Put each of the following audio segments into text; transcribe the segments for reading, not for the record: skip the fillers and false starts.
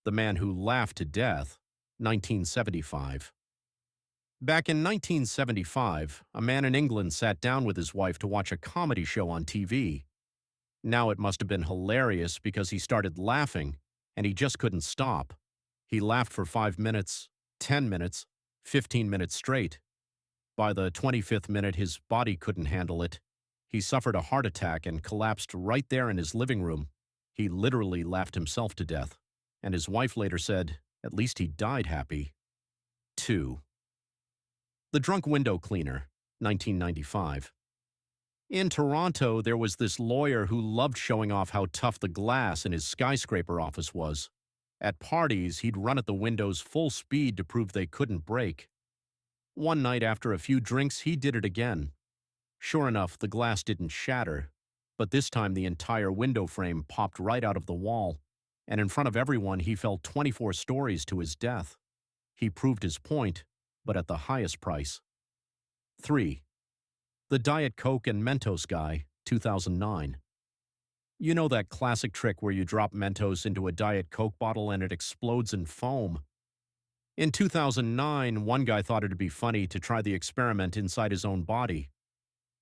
The Man Who Laughed to Death, 1975. Back in 1975, a man in England sat down with his wife to watch a comedy show on TV. Now it must have been hilarious because he started laughing, and he just couldn't stop. He laughed for 5 minutes, 10 minutes, 15 minutes straight. By the 25th minute, his body couldn't handle it. He suffered a heart attack and collapsed right there in his living room. He literally laughed himself to death, and his wife later said, "At least he died happy." 2. The Drunk Window Cleaner, 1995. In Toronto, there was this lawyer who loved showing off how tough the glass in his skyscraper office was. At parties, he'd run at the windows full speed to prove they couldn't break. One night after a few drinks, he did it again. Sure enough, the glass didn't shatter, but this time the entire window frame popped right out of the wall, and in front of everyone he fell 24 stories to his death. He proved his point, but at the highest price. 3. The Diet Coke and Mentos Guy, 2009. You know that classic trick where you drop Mentos into a Diet Coke bottle and it explodes in foam? In 2009, one guy thought it'd be funny to try the experiment inside his own body.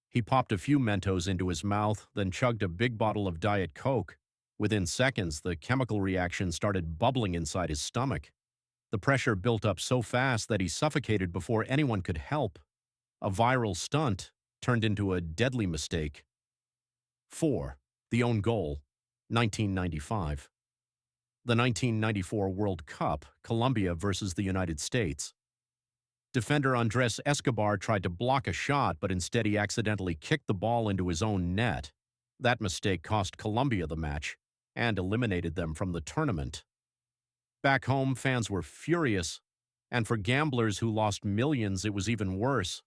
He popped a few Mentos into his mouth, then chugged a big bottle of Diet Coke. Within seconds, the chemical reaction started bubbling inside his stomach. The pressure built up so fast that he suffocated before anyone could help. A viral stunt turned into a deadly mistake. 4. The Own Goal, 1995. The 1994 World Cup, Colombia versus the United States. Defender Andres Escobar tried to block a shot, but instead he accidentally kicked the ball into his own net. That mistake cost Colombia the match and eliminated them from the tournament. Back home, fans were furious, and for gamblers who lost millions, it was even worse.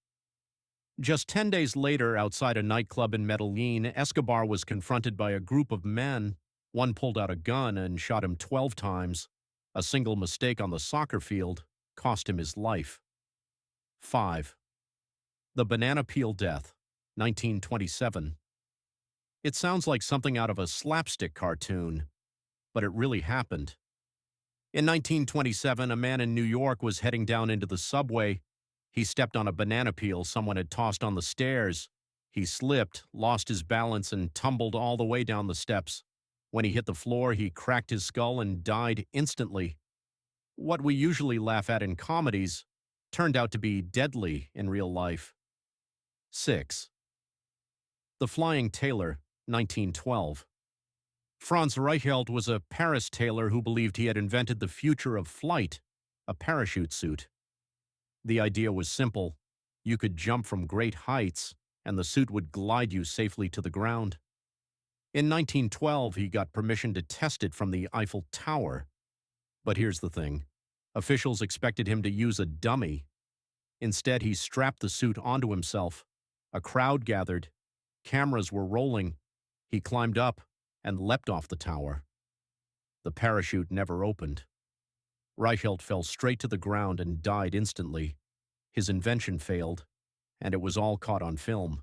Just 10 days later, outside a nightclub in Medellin, Escobar was confronted by a group of men. One pulled out a gun and shot him 12 times. A single mistake on the soccer field cost him his life. 5. The Banana Peel Death, 1927. It sounds like something out of a slapstick cartoon, but it really happened. In 1927, a man in New York was heading down into the subway. He stepped on a banana peel someone had tossed on the stairs. He slipped, lost his balance, and tumbled all the way down the steps. When he hit the floor, he cracked his skull and died instantly. What we usually laugh at in comedies turned out to be deadly in real life. 6. The Flying Tailor, 1912. Franz Reichelt was a Paris tailor who believed he had invented the future of flight, a parachute suit. The idea was simple. You could jump from great heights, and the suit would glide you safely to the ground. In 1912, he got permission to test it from the Eiffel Tower. But here's the thing. Officials expected him to use a dummy. Instead, he strapped the suit onto himself. A crowd gathered. Cameras were rolling. He climbed up and leapt off the tower. The parachute never opened. Reichelt fell straight to the ground and died instantly. His invention failed, and it was all caught on film.